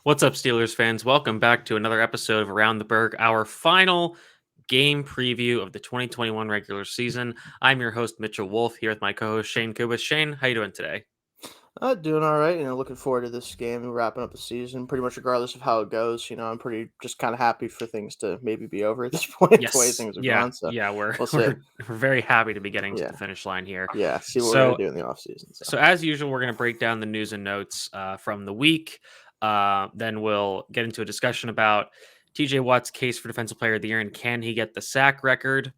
What's up, Steelers fans? Welcome back to another episode of Around the Burgh, our final game preview of the 2021 regular season. I'm your host, Mitchell Wolf, here with my co-host, Shane Kubis. Shane, how you doing today? Doing all right. Looking forward to this game and wrapping up the season. Pretty much regardless of how it goes. I'm pretty just kind of happy for things to maybe be over at this point, the way Yes. things have Yeah. gone. So Yeah, we're we'll see. we're very happy to be getting to Yeah, the finish line here. yeah. See what we're gonna So, do in the off season. So so as usual, we're going to break down the news and notes from the week. Then we'll get into a discussion about TJ Watt's case for Defensive Player of the Year and can he get the sack record?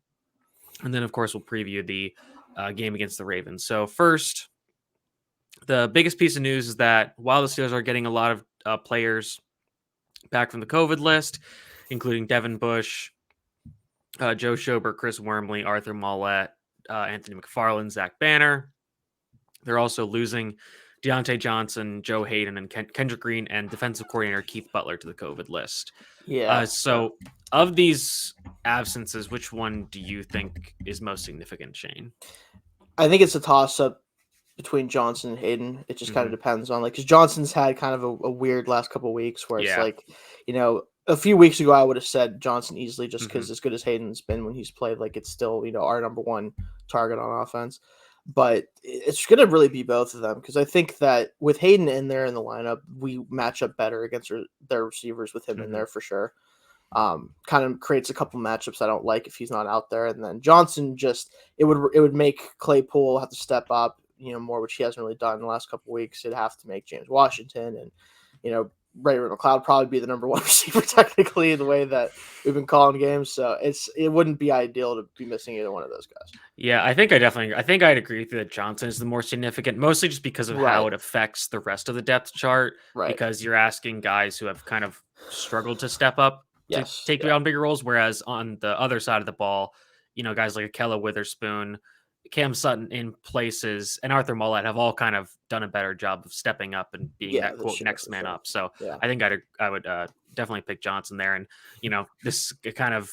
And then, of course, we'll preview the game against the Ravens. So first, the biggest piece of news is that while the Steelers are getting a lot of players back from the COVID list, including Devin Bush, Joe Schobert, Chris Wormley, Arthur Mollett, Anthony McFarland, Zach Banner, they're also losing Deontay Johnson, Joe Hayden, and Kendrick Green, and defensive coordinator Keith Butler to the COVID list. yeah, So of these absences, which one do you think is most significant, Shane? I think it's a toss up between Johnson and Hayden. It just kind of depends on because Johnson's had kind of a weird last couple of weeks where it's a few weeks ago I would have said Johnson easily just because as good as Hayden's been when he's played, like it's still our number one target on offense. But it's going to really be both of them because I think that with Hayden in there in the lineup, we match up better against their receivers with him in there for sure. Kind of creates a couple matchups I don't like if he's not out there, and then Johnson it would make Claypool have to step up, more, which he hasn't really done in the last couple of weeks. It'd have to make James Washington and Ray McLeod probably be the number one receiver technically the way that we've been calling games. So it wouldn't be ideal to be missing either one of those guys. Yeah, I think I'd agree with you that Johnson is the more significant, mostly just because of how it affects the rest of the depth chart. Right. Because you're asking guys who have kind of struggled to step up to take on bigger roles, whereas on the other side of the ball, guys like Akella Witherspoon, Cam Sutton in places, and Arthur Mollett have all kind of done a better job of stepping up and being that quote next man up. So I think I would definitely pick Johnson there, and this kind of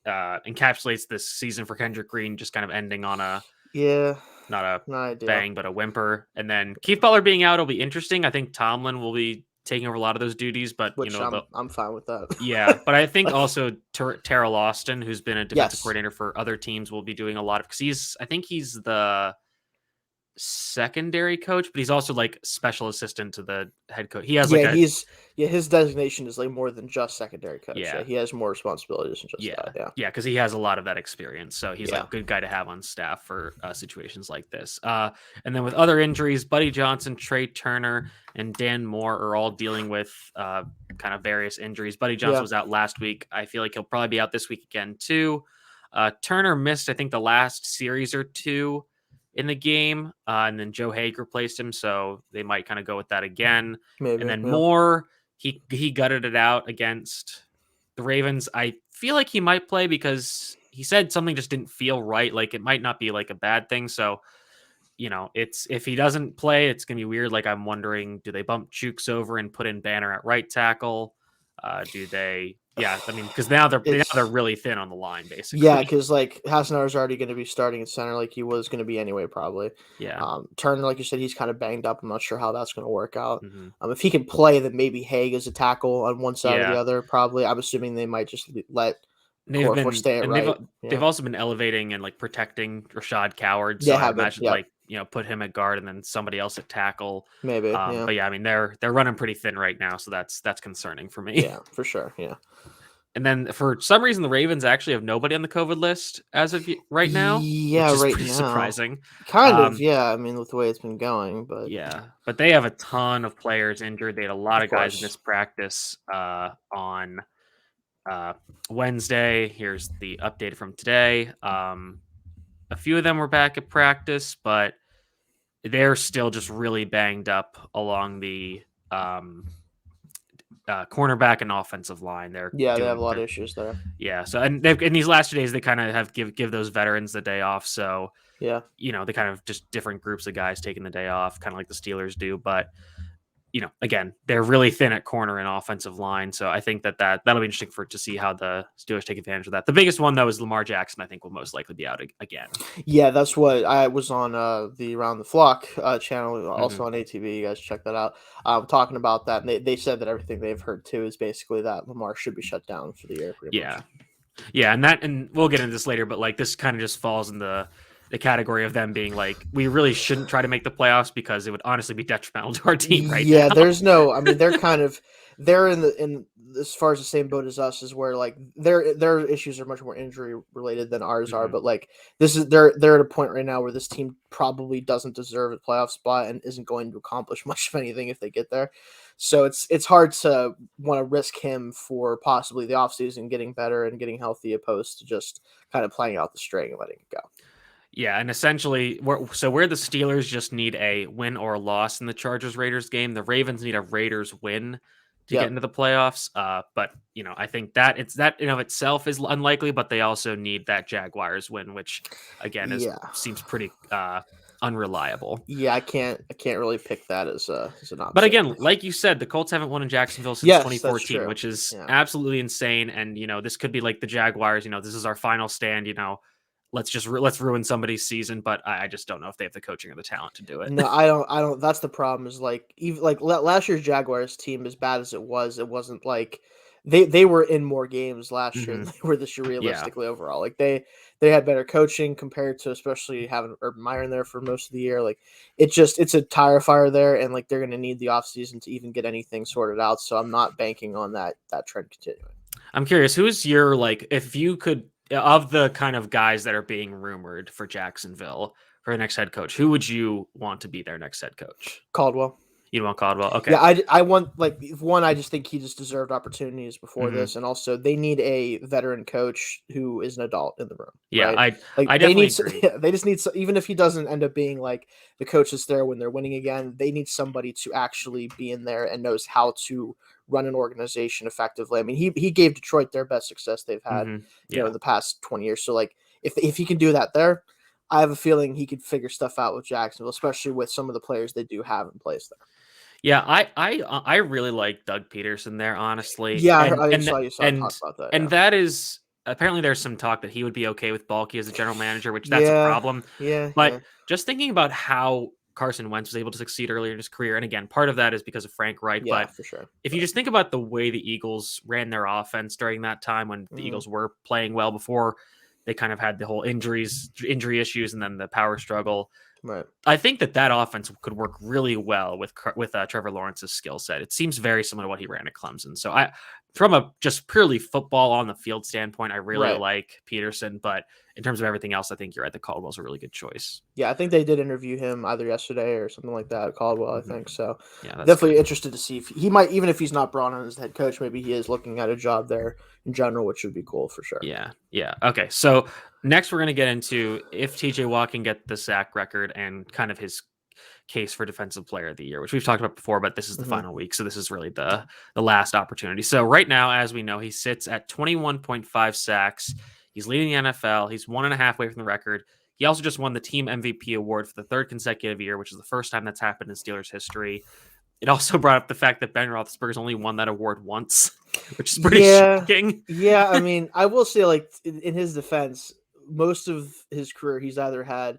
encapsulates this season for Kendrick Green, just kind of ending on not a bang but a whimper, and then Keith Butler being out will be interesting. I think Tomlin will be taking over a lot of those duties, but I'm fine with that. Yeah, but I think also Terrell Austin, who's been a defensive coordinator for other teams, will be doing a lot of because I think he's the secondary coach, but he's also like special assistant to the head coach. He has his designation is like more than just secondary coach. Yeah, he has more responsibilities than just that. Yeah, because he has a lot of that experience, so he's like a good guy to have on staff for situations like this. And then with other injuries, Buddy Johnson, Trey Turner, and Dan Moore are all dealing with kind of various injuries. Buddy Johnson was out last week. I feel like he'll probably be out this week again too. Turner missed, I think, the last series or two in the game, and then Joe Haig replaced him, so they might kind of go with that again. Maybe, and then Moore, he gutted it out against the Ravens. I feel like he might play because he said something just didn't feel right. Like it might not be like a bad thing. So, it's if he doesn't play, it's gonna be weird. Like I'm wondering, do they bump Chooks over and put in Banner at right tackle? Do they? Yeah, I mean, because now they're really thin on the line, basically. Yeah, because like Hassenauer is already going to be starting at center, like he was going to be anyway, probably. Yeah. Turner, like you said, he's kind of banged up. I'm not sure how that's going to work out. If he can play, then maybe Haig is a tackle on one side or the other. Probably, I'm assuming they might just let Corforth stay at right. They've also been elevating and like protecting Rashad Coward. So I imagine put him at guard and then somebody else at tackle. Maybe. But yeah, I mean they're running pretty thin right now, so that's concerning for me. Yeah, for sure. Yeah. And then for some reason, the Ravens actually have nobody on the COVID list as of right now. Yeah, which is right pretty now. Surprising. Kind of, yeah. I mean, with the way it's been going, but but they have a ton of players injured. They had a lot of guys in this practice on Wednesday. Here's the update from today. A few of them were back at practice, but they're still just really banged up along the cornerback and offensive line. They have a lot of issues there. Yeah, so and in these last 2 days, they kind of have give those veterans the day off. So they kind of just different groups of guys taking the day off, kind of like the Steelers do. But again, they're really thin at corner and offensive line. So I think that'll be interesting to see how the Steelers take advantage of that. The biggest one, though, is Lamar Jackson. I think will most likely be out again. Yeah, that's what I was on the Around the Flock channel, also on ATV. You guys check that out. Talking about that, and they said that everything they've heard too is basically that Lamar should be shut down for the year. Pretty much. Yeah, and we'll get into this later, but like this kind of just falls in the category of them being like, we really shouldn't try to make the playoffs because it would honestly be detrimental to our team right now. Yeah, there's no. I mean, they're in as far as the same boat as us, is where like their issues are much more injury related than ours are. But like they're at a point right now where this team probably doesn't deserve a playoff spot and isn't going to accomplish much of anything if they get there. So it's hard to want to risk him for possibly the offseason getting better and getting healthy, opposed to just kind of playing out the string and letting it go. Yeah, and essentially, where the Steelers just need a win or a loss in the Chargers-Raiders game, the Ravens need a Raiders win to get into the playoffs. But I think that that in of itself is unlikely, but they also need that Jaguars win, which again seems pretty unreliable. Yeah, I can't really pick that as an option. But again, like you said, the Colts haven't won in Jacksonville since 2014, which is absolutely insane. And this could be like the Jaguars. This is our final stand. Let's ruin somebody's season, but I just don't know if they have the coaching or the talent to do it. No, I don't. That's the problem. Is like even like last year's Jaguars team, as bad as it wasn't like they were in more games last year than they were this year realistically overall. Like they had better coaching compared to especially having Urban Meyer in there for most of the year. Like it's a tire fire there, and like they're going to need the offseason to even get anything sorted out. So I'm not banking on that trend continuing. I'm curious, who's your if you could. Of the kind of guys that are being rumored for Jacksonville for the next head coach, who would you want to be their next head coach? Caldwell. You want Caldwell? Okay. Yeah, I want one. I just think he just deserved opportunities before this, and also they need a veteran coach who is an adult in the room. Yeah, right? I definitely agree. They just need even if he doesn't end up being like the coach that's there when they're winning again, they need somebody to actually be in there and knows how to run an organization effectively. I mean, he gave Detroit their best success they've had, in the past 20 years. So like if he can do that there, I have a feeling he could figure stuff out with Jacksonville, especially with some of the players they do have in place there. Yeah, I really like Doug Peterson there, honestly. Yeah, I saw you talk about that. And that is apparently there's some talk that he would be okay with Balky as a general manager, which that's a problem. Yeah, but just thinking about how Carson Wentz was able to succeed earlier in his career, and again, part of that is because of Frank Reich. Yeah, but for sure. If you just think about the way the Eagles ran their offense during that time when the Eagles were playing well before they kind of had the whole injury issues and then the power struggle. Right. I think that offense could work really well with Trevor Lawrence's skill set. It seems very similar to what he ran at Clemson. So from a just purely football on the field standpoint, I really like Peterson. But in terms of everything else, I think you're right. The Caldwell's a really good choice. Yeah, I think they did interview him either yesterday or something like that. Caldwell, I think so. Yeah, definitely interested to see if he might, even if he's not brought on as the head coach, maybe he is looking at a job there in general, which would be cool for sure. Yeah. Okay, so next we're going to get into if TJ Watt can get the sack record and kind of his case for defensive player of the year, which we've talked about before, but this is the final week. So this is really the last opportunity. So right now, as we know, he sits at 21.5 sacks. He's leading the NFL. He's 1.5 away from the record. He also just won the team MVP award for the third consecutive year, which is the first time that's happened in Steelers history. It also brought up the fact that Ben Roethlisberger's only won that award once, which is pretty shocking. Yeah, I mean, I will say, like, in his defense, most of his career, he's either had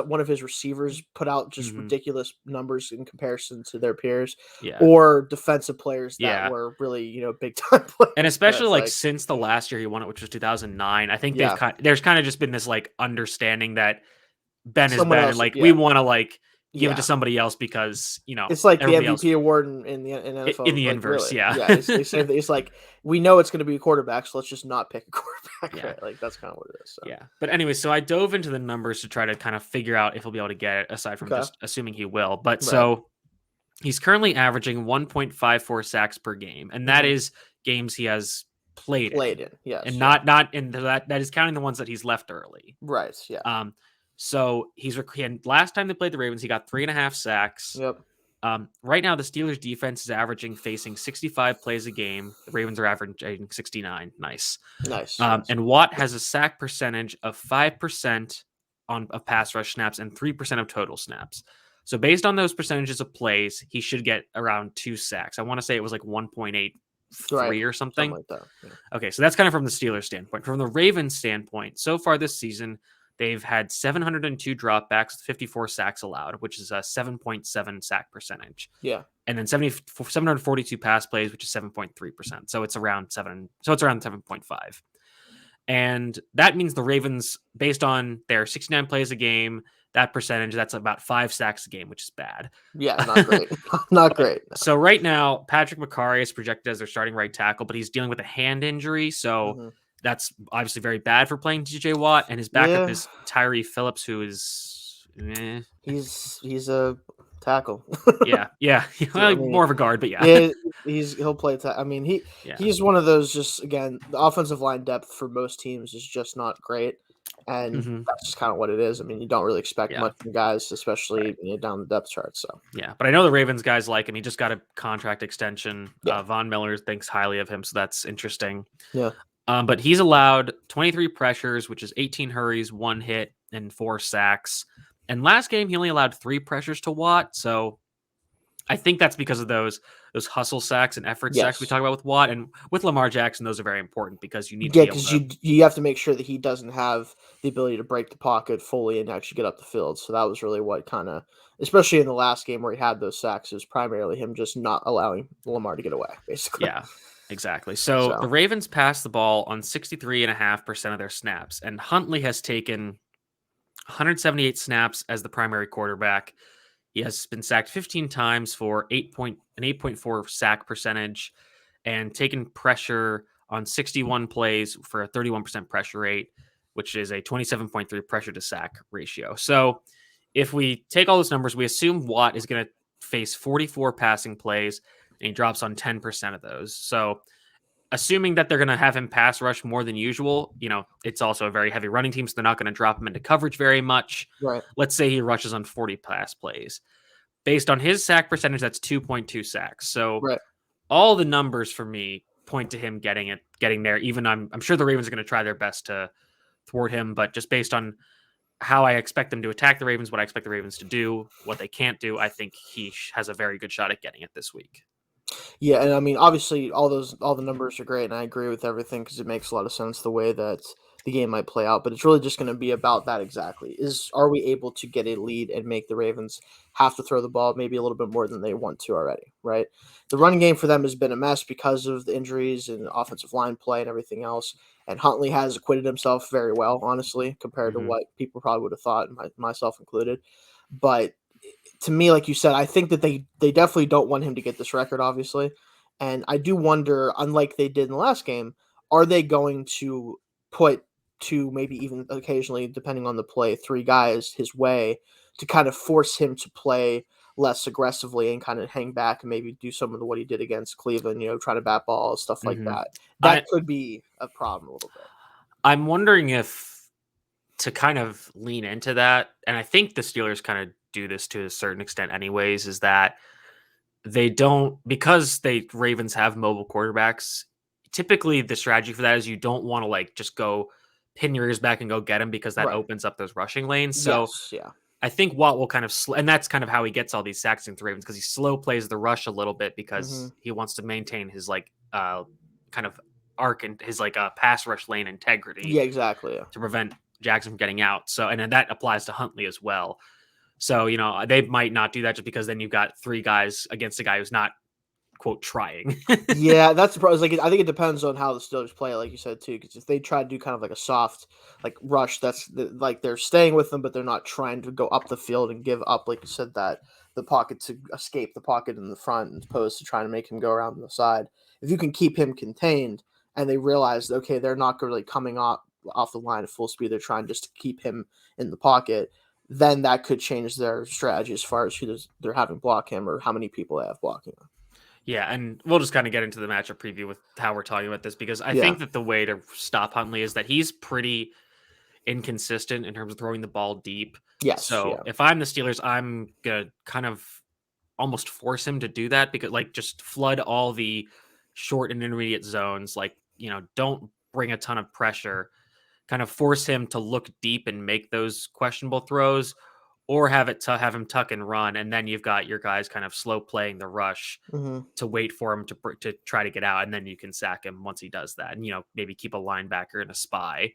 one of his receivers put out just ridiculous numbers in comparison to their peers, or defensive players that were really, big time players. And especially since the last year he won it, which was 2009, I think there's kind of just been this understanding that Ben is Ben, and we want to give it to somebody else because it's like the MVP award in the NFL in the inverse. Really. They say that it's like we know it's going to be a quarterback, so let's just not pick a quarterback. Right? Like that's kind of what it is. So. Yeah, but anyway, so I dove into the numbers to try to kind of figure out if he'll be able to get it, aside from just assuming he will. But so he's currently averaging 1.54 sacks per game, and that is games he has played in. Yes, and not in that is counting the ones that he's left early. Right. Yeah. So last time they played the Ravens, he got 3.5 sacks. Yep. Right now, the Steelers defense is averaging facing 65 plays a game. The Ravens are averaging 69. Nice. And Watt has a sack percentage of 5% of pass rush snaps and 3% of total snaps. So based on those percentages of plays, he should get around 2 sacks. I want to say it was like 1.83 or something. Like that. Yeah. Okay, so that's kind of from the Steelers standpoint. From the Ravens standpoint, so far this season, they've had 702 dropbacks, 54 sacks allowed, which is a 7.7 sack percentage. Yeah. And then 742 pass plays, which is 7.3%. So it's around 7.5. And that means the Ravens, based on their 69 plays a game, that percentage, that's about 5 sacks a game, which is bad. Yeah, not great. Not great. No. So right now, Patrick McCarry is projected as their starting right tackle, but he's dealing with a hand injury. So that's obviously very bad for playing TJ Watt. And his backup is Tyree Phillips, who is... He's a tackle. yeah. Well, more of a guard, but he'll play. He's one of those. Just again, the offensive line depth for most teams is just not great, and that's just kind of what it is. I mean, you don't really expect much from guys, especially down the depth chart. So but I know the Ravens guys like him. He just got a contract extension. Von Miller thinks highly of him, so that's interesting. Yeah. But he's allowed 23 pressures, which is 18 hurries, 1 hit, and 4 sacks. And last game, he only allowed 3 pressures to Watt. So I think that's because of those hustle sacks and effort sacks we talk about with Watt. And with Lamar Jackson, those are very important because you need to be able to... you have to make sure that he doesn't have the ability to break the pocket fully and actually get up the field. So that was really what kind of, especially in the last game where he had those sacks, is primarily him just not allowing Lamar to get away, basically. Yeah, exactly. So the Ravens passed the ball on 63.5% of their snaps. And Huntley has taken 178 snaps as the primary quarterback. He has been sacked 15 times for an 8.4 sack percentage and taken pressure on 61 plays for a 31% pressure rate, which is a 27.3 pressure to sack ratio. So if we take all those numbers, we assume Watt is going to face 44 passing plays and he drops on 10% of those. So assuming that they're going to have him pass rush more than usual, it's also a very heavy running team, so they're not going to drop him into coverage very much. Right. Let's say he rushes on 40 pass plays. Based on his sack percentage, that's 2.2 sacks. So all the numbers for me point to him getting there. Even I'm sure the Ravens are going to try their best to thwart him, but just based on how I expect them to attack the Ravens, what I expect the Ravens to do, what they can't do, I think he has a very good shot at getting it this week. Yeah, and I mean, obviously, all the numbers are great, and I agree with everything because it makes a lot of sense the way that the game might play out. But it's really just going to be about that exactly. Are we able to get a lead and make the Ravens have to throw the ball maybe a little bit more than they want to already, right? The running game for them has been a mess because of the injuries and offensive line play and everything else. And Huntley has acquitted himself very well, honestly, compared to what people probably would have thought, myself included. But to me, like you said, I think that they definitely don't want him to get this record, obviously. And I do wonder, unlike they did in the last game, are they going to put 2, maybe even occasionally, depending on the play, 3 guys his way to kind of force him to play less aggressively and kind of hang back and maybe do some of what he did against Cleveland, try to bat balls, stuff like that. That could be a problem a little bit. I'm wondering if to kind of lean into that, and I think the Steelers kind of do this to a certain extent anyways, is that they don't, because Ravens have mobile quarterbacks, typically the strategy for that is you don't want to just go pin your ears back and go get him because that opens up those rushing lanes. So I think Watt will kind of and that's kind of how he gets all these sacks against the Ravens, because he slow plays the rush a little bit because he wants to maintain his kind of arc and his pass rush lane integrity. Yeah, exactly. Yeah. To prevent Jackson from getting out. So, and then that applies to Huntley as well. So, they might not do that just because then you've got 3 guys against a guy who's not, quote, trying. Yeah, that's the problem. I think it depends on how the Steelers play, like you said, too. Because if they try to do kind of like a soft, rush, that's they're staying with them, but they're not trying to go up the field and give up, like you said, that the pocket to escape the pocket in the front, as opposed to trying to make him go around the side. If you can keep him contained and they realize, okay, they're not really coming off the line at full speed, they're trying just to keep him in the pocket, then that could change their strategy as far as who they're having block him or how many people they have blocking him. Yeah, and we'll just kind of get into the matchup preview with how we're talking about this, because I think that the way to stop Huntley is that he's pretty inconsistent in terms of throwing the ball deep. Yes. So if I'm the Steelers, I'm going to kind of almost force him to do that, because just flood all the short and intermediate zones. Don't bring a ton of pressure, kind of force him to look deep and make those questionable throws, or have him tuck and run, and then you've got your guys kind of slow playing the rush to wait for him to try to get out, and then you can sack him once he does that, and maybe keep a linebacker and a spy.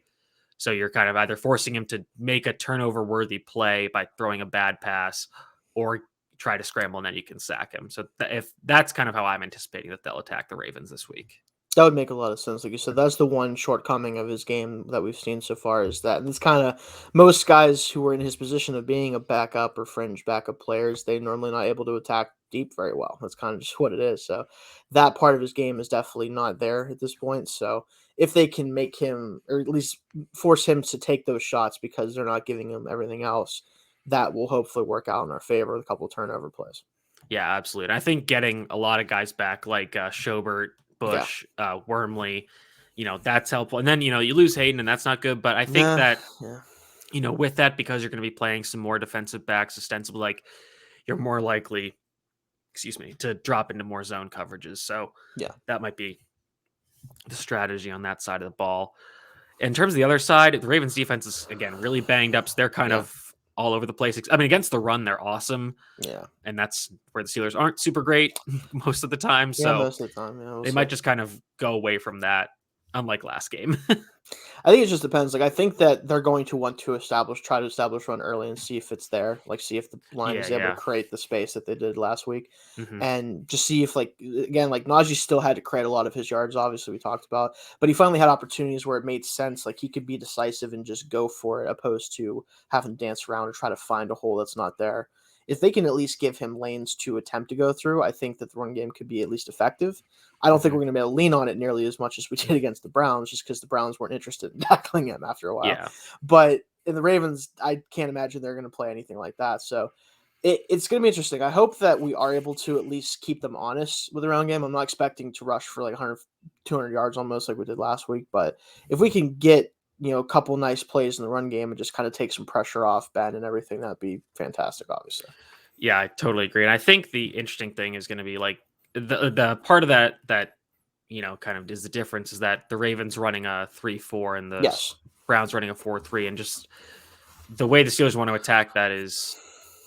So you're kind of either forcing him to make a turnover worthy play by throwing a bad pass, or try to scramble, and then you can sack him. So if that's kind of how I'm anticipating that they'll attack the Ravens this week. That would make a lot of sense. Like you said, that's the one shortcoming of his game that we've seen so far, is that it's kind of most guys who are in his position of being a backup or fringe backup players, they're normally not able to attack deep very well. That's kind of just what it is. So that part of his game is definitely not there at this point. So if they can make him, or at least force him to take those shots because they're not giving him everything else, that will hopefully work out in our favor with a couple of turnover plays. Yeah, absolutely. And I think getting a lot of guys back like Schobert, Bush, Wormley, that's helpful. And then, you lose Hayden, and that's not good. But I think that, with that, because you're going to be playing some more defensive backs, ostensibly, like, you're more likely, to drop into more zone coverages. So that might be the strategy on that side of the ball. In terms of the other side, the Ravens defense is, again, really banged up. So they're kind of all over the place. I mean, against the run, they're awesome. Yeah. And that's where the Steelers aren't super great most of the time. So most of the time, they might just kind of go away from that, unlike last game. I think it just depends. Like, I think that they're going to want to try to establish run early and see if it's there. Like, see if the line is able to create the space that they did last week. And just see if, like, again, like, Najee still had to create a lot of his yards, obviously, we talked about. But he finally had opportunities where it made sense. Like, he could be decisive and just go for it, opposed to having to dance around or try to find a hole that's not there. If they can at least give him lanes to attempt to go through, I think that the run game could be at least effective. I don't think we're going to be able to lean on it nearly as much as we did against the Browns, just because the Browns weren't interested in tackling him after a while. Yeah. But in the Ravens, I can't imagine they're going to play anything like that. So it's going to be interesting. I hope that we are able to at least keep them honest with the run game. I'm not expecting to rush for like 100, 200 yards almost like we did last week. But if we can get a couple nice plays in the run game and just kind of take some pressure off Ben and everything, that'd be fantastic, obviously. Yeah, I totally agree. And I think the interesting thing is going to be like the part of that kind of is the difference is that the Ravens running a 3-4 and the Browns running a 4-3, and just the way the Steelers want to attack that is,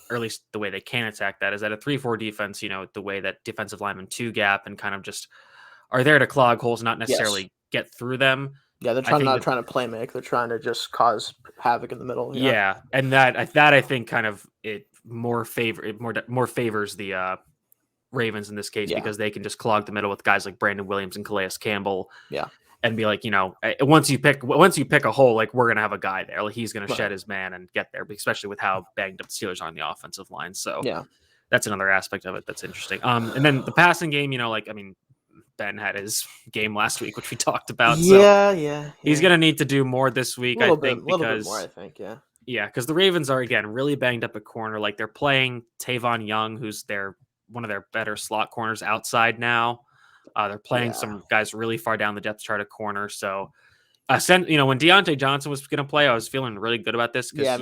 or at least the way they can attack that, is that a 3-4 defense, the way that defensive linemen two gap and kind of just are there to clog holes, not necessarily get through them. Yeah, they're not trying to play make. They're trying to just cause havoc in the middle. Yeah, and that I think kind of more favors the Ravens in this case, because they can just clog the middle with guys like Brandon Williams and Calais Campbell. Yeah, and be like, once you pick a hole, like, we're gonna have a guy there. Like, he's gonna shed his man and get there, especially with how banged up the Steelers are on the offensive line. So that's another aspect of it that's interesting. And then the passing game, Ben had his game last week, which we talked about. So he's going to need to do more this week, I think, because because the Ravens are, again, really banged up at corner. Like, they're playing Tavon Young, who's one of their better slot corners outside now. They're playing some guys really far down the depth chart at corner. So, when Deontay Johnson was going to play, I was feeling really good about this, because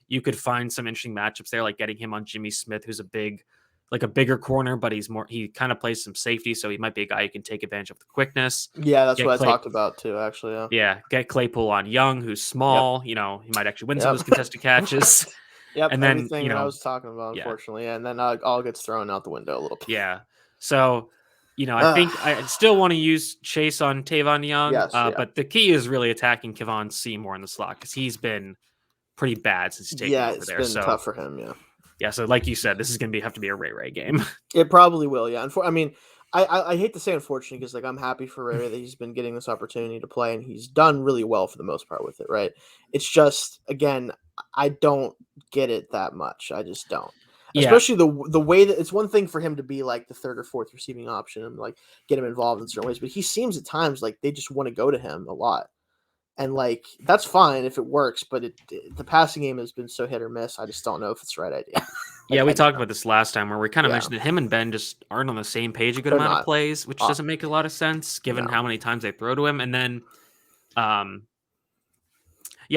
you could find some interesting matchups there, like getting him on Jimmy Smith, who's a bigger corner, but he kind of plays some safety, so he might be a guy you can take advantage of the quickness. Yeah, that's what I talked about too, actually. Yeah, get Claypool on Young, who's small. He might actually win some of those contested catches. And then I was talking about, unfortunately, and then all gets thrown out the window a little bit. Yeah, so I think I still want to use Chase on Tavon Young, but the key is really attacking Kevon Seymour in the slot, because he's been pretty bad since he's taken over there. It's been tough for him. Yeah, so like you said, this is going to have to be a Ray game. It probably will, yeah. I hate to say unfortunately, because I'm happy for Ray that he's been getting this opportunity to play, and he's done really well for the most part with it, right? It's just, again, I don't get it that much. I just don't. Yeah. Especially the way that it's one thing for him to be like the third or fourth receiving option and like get him involved in certain ways, but he seems at times like they just want to go to him a lot. And like, that's fine if it works, but the passing game has been so hit or miss. I just don't know if it's the right idea. We talked about this last time where we kind of mentioned that him and Ben just aren't on the same page a good amount of plays, which doesn't make a lot of sense given how many times they throw to him. And then, the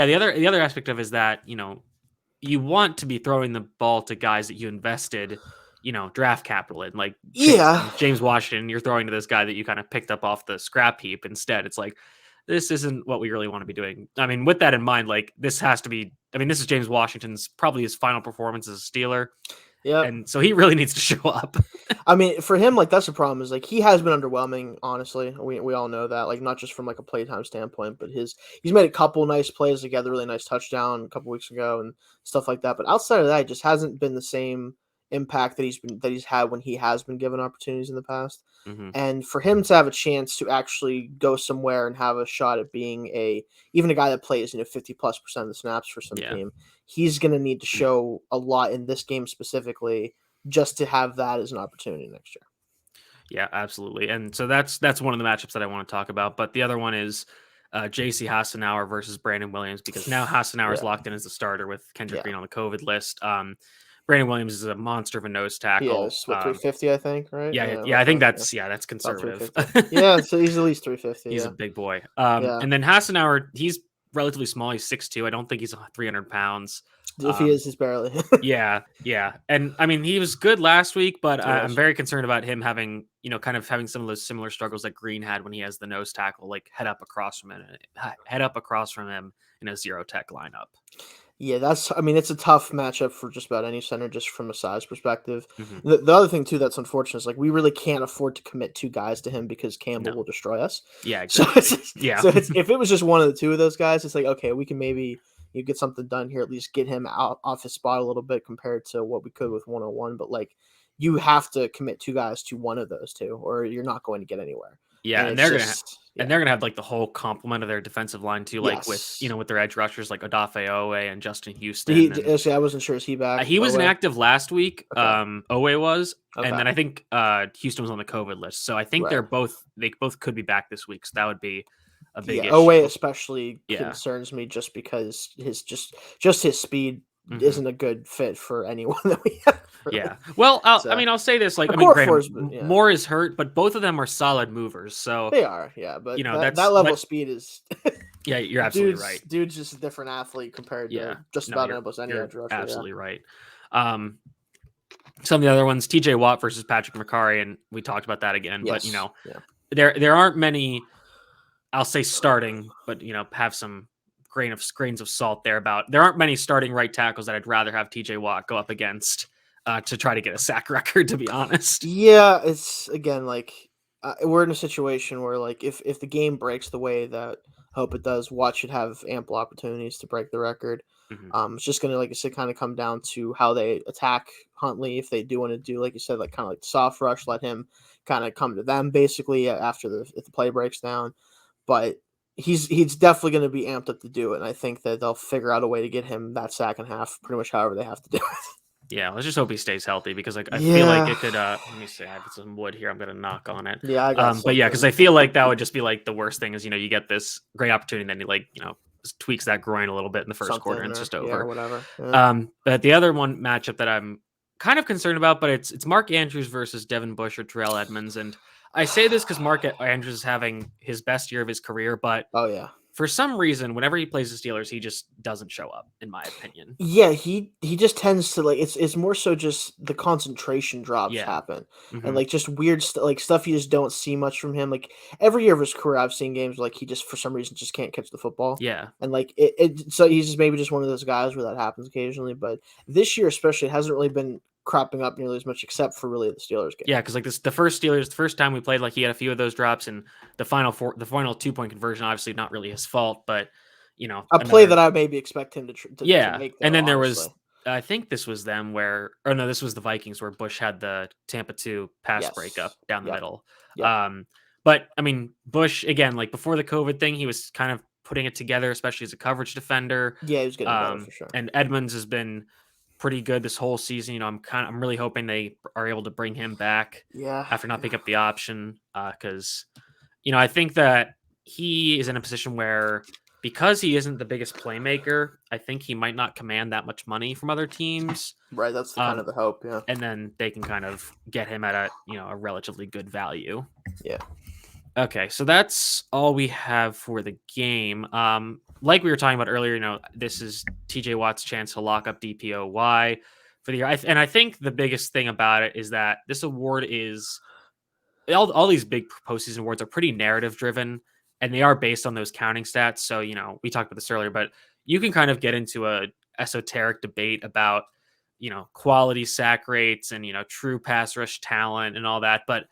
other aspect of it is that, you want to be throwing the ball to guys that you invested, draft capital in, like James Washington. You're throwing to this guy that you kind of picked up off the scrap heap. Instead, it's like, this isn't what we really want to be doing. I mean, with that in mind, like, this has to be I mean, this is James Washington's probably his final performance as a Steeler. Yeah. And so he really needs to show up. I mean, for him, like, that's the problem is, like, he has been underwhelming, honestly. We all know that, like, not just from, like, a playtime standpoint, but he's made a couple nice plays. Like, he had a really nice touchdown a couple weeks ago and stuff like that. But outside of that, it just hasn't been the same impact that he's had when he has been given opportunities in the past. Mm-hmm. And for him to have a chance to actually go somewhere and have a shot at being even a guy that plays 50+% of the snaps for some team, he's going to need to show a lot in this game specifically just to have that as an opportunity next year. Yeah, absolutely. And so that's one of the matchups that I want to talk about. But the other one is JC Hassenauer versus Brandon Williams, because now Hassenauer is locked in as the starter with Kendrick Green on the COVID list. Brandon Williams is a monster of a nose tackle. Yeah, 350, I think, right? Yeah, I think that's conservative. Yeah, so he's at least 350. He's a big boy. And then Hassenauer, he's relatively small. He's 6'2". I don't think he's 300 pounds. If he is, he's barely. yeah. And I mean, he was good last week, but I'm very concerned about him having, kind of having some of those similar struggles that Green had when he has the nose tackle, like head up across from him in a zero tech lineup. Yeah, it's a tough matchup for just about any center, just from a size perspective. Mm-hmm. The other thing, too, that's unfortunate is, like, we really can't afford to commit two guys to him because Campbell will destroy us. Yeah, exactly. So if it was just one of the two of those guys, it's like, okay, we can maybe get something done here, at least get him out off his spot a little bit compared to what we could with 101. But, like, you have to commit two guys to one of those two, or you're not going to get anywhere. Yeah, and they're gonna have like the whole complement of their defensive line too, like with their edge rushers like Odafe Owe and Justin Houston. I wasn't sure, is he back? He was inactive last week. Okay. Owe was, and then I think Houston was on the COVID list. So I think they both could be back this week. So that would be a big issue. Owe especially concerns me just because his speed isn't a good fit for anyone that we have. Yeah. Well, I'll say this, like, Moore is hurt, but both of them are solid movers. So they are, but that level of speed is yeah, you're absolutely right. Dude's just a different athlete compared to just about almost any edge rusher. Absolutely right. Some of the other ones, TJ Watt versus Patrick McCarry, and we talked about that again, but there aren't many, I'll say starting, but have some grains of salt there there aren't many starting right tackles that I'd rather have TJ Watt go up against to try to get a sack record, to be honest. Yeah, it's, again, like, we're in a situation where, like, if the game breaks the way that I hope it does, Watt should have ample opportunities to break the record. Mm-hmm. It's just going to, like I said, kind of come down to how they attack Huntley. If they do want to do, like you said, like kind of like soft rush, let him kind of come to them basically after if the play breaks down. But he's definitely going to be amped up to do it, and I think that they'll figure out a way to get him that sack and half pretty much however they have to do it. Yeah, let's just hope he stays healthy, because like I feel like it could. Let me see. I have some wood here. I'm gonna knock on it. Yeah, I got but yeah, because I feel like that would just be like the worst thing is you get this great opportunity, and then he just tweaks that groin a little bit in the first quarter, and it's just over. Yeah, whatever. Yeah. But the other one matchup that I'm kind of concerned about, but it's Mark Andrews versus Devin Bush or Terrell Edmonds, and I say this because Mark Andrews is having his best year of his career, but for some reason, whenever he plays the Steelers, he just doesn't show up, in my opinion. Yeah, he just tends to, like, it's more so just the concentration drops happen. Mm-hmm. And, like, just weird stuff you just don't see much from him. Like, every year of his career, I've seen games where, like, he just, for some reason, just can't catch the football. Yeah. And, like, so he's just maybe just one of those guys where that happens occasionally. But this year especially, it hasn't really been cropping up nearly as much, except for really the Steelers game. Yeah, because like the first time we played, like, he had a few of those drops, and the final 2-point conversion, obviously not really his fault, but play that I maybe expect him to make. And then there was, I think this was this was the Vikings where Bush had the Tampa 2 pass breakup down the middle. Yep. But I mean, Bush, again, like before the COVID thing, he was kind of putting it together, especially as a coverage defender. Yeah, he was getting better for sure. And Edmonds has been pretty good this whole season. I'm really hoping they are able to bring him back after not picking up the option, because I think that he is in a position where, because he isn't the biggest playmaker, I think he might not command that much money from other teams. Right, that's kind of the hope, yeah. And then they can kind of get him at a relatively good value. Yeah. Okay, so that's all we have for the game. Like we were talking about earlier, this is TJ Watt's chance to lock up DPOY for the year. And I think the biggest thing about it is that this award is all these big postseason awards are pretty narrative driven, and they are based on those counting stats. So, we talked about this earlier, but you can kind of get into a esoteric debate about, quality sack rates and, true pass rush talent and all that. But,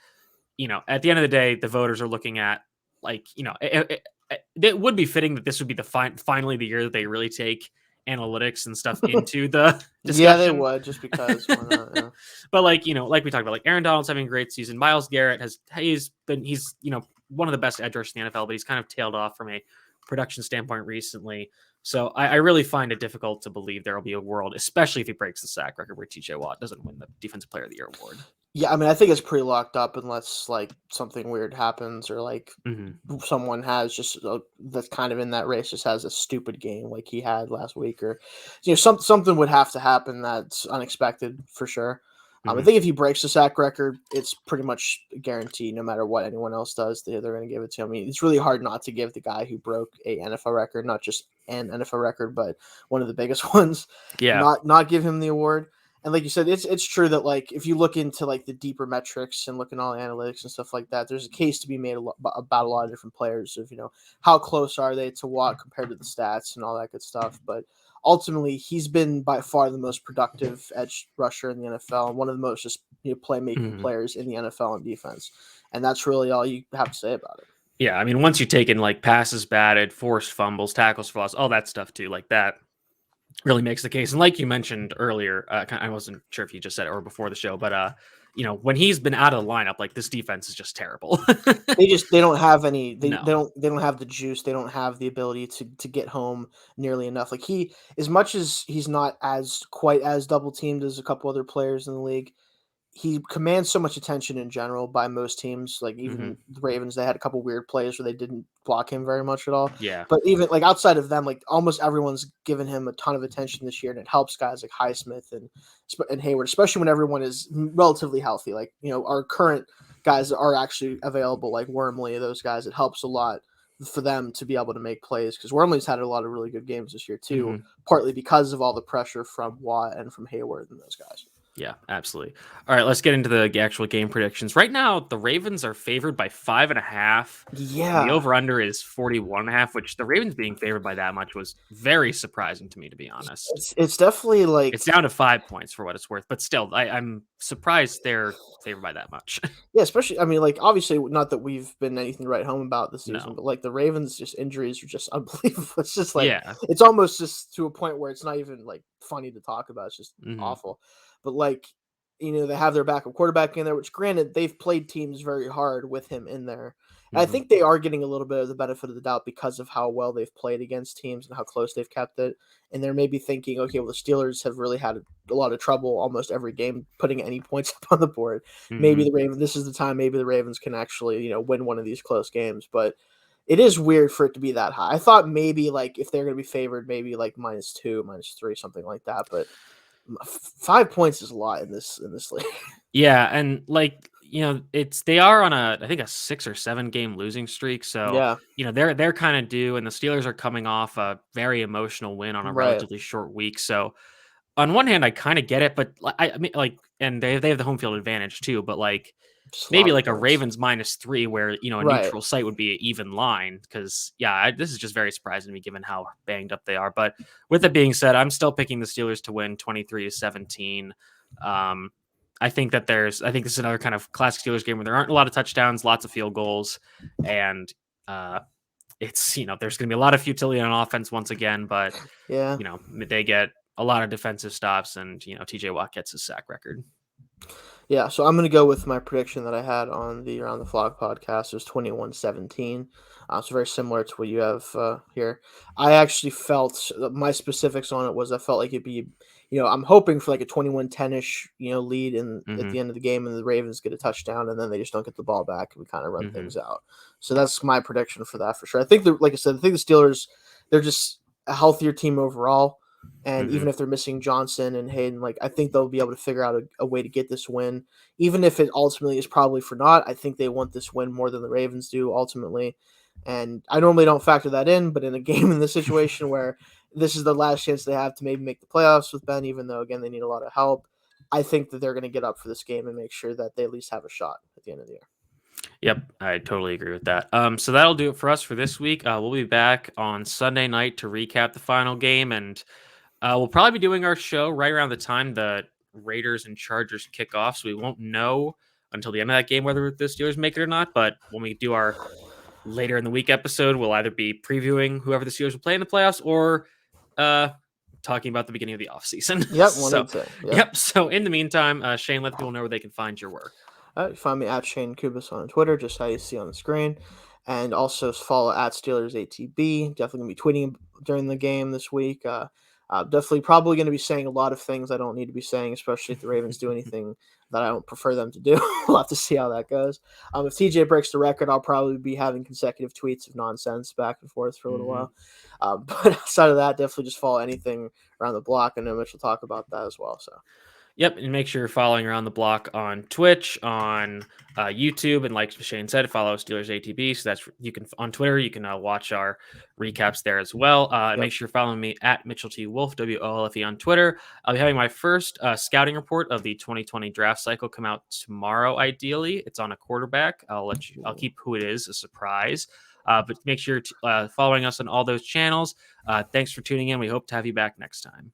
at the end of the day, the voters are looking at, like, it would be fitting that this would be finally the year that they really take analytics and stuff into the discussion. Yeah, they would, just because. Why not? Yeah. But like we talked about, like Aaron Donald's having a great season. Myles Garrett he's one of the best edge rushers in the NFL, but he's kind of tailed off from a production standpoint recently. So I really find it difficult to believe there will be a world, especially if he breaks the sack record, where TJ Watt doesn't win the Defensive Player of the Year award. Yeah, I mean, I think it's pretty locked up unless like something weird happens, or like someone has just that's kind of in that race just has a stupid game like he had last week, or something would have to happen that's unexpected for sure. I think if he breaks the sack record, it's pretty much guaranteed. No matter what anyone else does, they're going to give it to him. I mean, it's really hard not to give the guy who broke a NFL record, not just an NFL record, but one of the biggest ones. Yeah, not give him the award. And like you said, it's true that like if you look into like the deeper metrics and look at all the analytics and stuff like that, there's a case to be made about a lot of different players of how close are they to Watt compared to the stats and all that good stuff. But ultimately, he's been by far the most productive edge rusher in the NFL and one of the most just playmaking players in the NFL on defense. And that's really all you have to say about it. Yeah, I mean, once you take in like passes batted, forced fumbles, tackles for loss, all that stuff too, like that really makes the case. And like you mentioned earlier, I wasn't sure if you just said it or before the show, but when he's been out of the lineup, like this defense is just terrible. they don't have any. They don't have the juice. They don't have the ability to get home nearly enough. Like as much as he's not quite as double teamed as a couple other players in the league, he commands so much attention in general by most teams. Like even the Ravens, they had a couple weird plays where they didn't block him very much at all. Yeah. But even like outside of them, like almost everyone's given him a ton of attention this year, and it helps guys like Highsmith and Hayward, especially when everyone is relatively healthy. Like our current guys that are actually available, like Wormley, those guys. It helps a lot for them to be able to make plays, because Wormley's had a lot of really good games this year too, partly because of all the pressure from Watt and from Hayward and those guys. Yeah, absolutely. All right, let's get into the actual game predictions. Right now, the Ravens are favored by 5.5. Yeah. The over-under is 41.5, which the Ravens being favored by that much was very surprising to me, to be honest. It's definitely like... It's down to 5 points for what it's worth, but still, I'm surprised they're favored by that much. Yeah, especially, I mean, like, obviously, not that we've been anything to write home about this season, but like the Ravens' just injuries are just unbelievable. It's just like, it's almost just to a point where it's not even like funny to talk about. It's just awful. But like, they have their backup quarterback in there, which granted, they've played teams very hard with him in there. And I think they are getting a little bit of the benefit of the doubt because of how well they've played against teams and how close they've kept it. And they're maybe thinking, okay, well, the Steelers have really had a lot of trouble almost every game putting any points up on the board. Maybe this is the time, maybe the Ravens can actually, win one of these close games. But it is weird for it to be that high. I thought maybe like if they're going to be favored, maybe like -2, -3, something like that. But 5 points is a lot in this league. Yeah, and like they are on I think a 6 or 7 game losing streak. So they're kind of due, and the Steelers are coming off a very emotional win on a relatively short week. So on one hand, I kind of get it, but I mean, like, and they have the home field advantage too. But like maybe like a Ravens -3, where a neutral site would be an even line. Because this is just very surprising to me given how banged up they are. But with that being said, I'm still picking the Steelers to win 23-17. I think this is another kind of classic Steelers game where there aren't a lot of touchdowns, lots of field goals, and it's there's going to be a lot of futility on offense once again. But they get a lot of defensive stops, and TJ Watt gets his sack record. Yeah, so I'm going to go with my prediction that I had on the Around the Flock podcast. It was 21-17. So very similar to what you have here. I actually felt my specifics on it was I felt like it'd be, I'm hoping for like a 21-10-ish, lead at the end of the game, and the Ravens get a touchdown, and then they just don't get the ball back, and we kind of run things out. So that's my prediction for that for sure. I think like I said, I think the Steelers, they're just a healthier team overall. And even if they're missing Johnson and Hayden, like I think they'll be able to figure out a way to get this win, even if it ultimately is probably for naught. I think they want this win more than the Ravens do ultimately. And I normally don't factor that in, but in a game in this situation where this is the last chance they have to maybe make the playoffs with Ben, even though, again, they need a lot of help, I think that they're going to get up for this game and make sure that they at least have a shot at the end of the year. Yep, I totally agree with that. So that'll do it for us for this week. We'll be back on Sunday night to recap the final game, and We'll probably be doing our show right around the time the Raiders and Chargers kick off, so we won't know until the end of that game whether the Steelers make it or not. But when we do our later in the week episode, we'll either be previewing whoever the Steelers will play in the playoffs or talking about the beginning of the offseason. Yep, one So, of the two. yep. So in the meantime, Shane, let the people know where they can find your work. You find me at Shane Kubis on Twitter, just how you see on the screen. And also follow at Steelers ATB. Definitely going to be tweeting during the game this week. Definitely probably going to be saying a lot of things I don't need to be saying, especially if the Ravens do anything that I don't prefer them to do. We'll have to see how that goes. If TJ breaks the record, I'll probably be having consecutive tweets of nonsense back and forth for a little while. But outside of that, definitely just follow anything around the block. I know Mitch will talk about that as well. So. Yep, and make sure you're following Around the Block on Twitch, on YouTube, and like Shane said, follow Steelers ATB. So that's you can on Twitter. You can watch our recaps there as well. And make sure you're following me at Mitchell T Wolf WOLFE on Twitter. I'll be having my first scouting report of the 2020 draft cycle come out tomorrow. Ideally, it's on a quarterback. I'll keep who it is a surprise. But make sure you're following us on all those channels. Thanks for tuning in. We hope to have you back next time.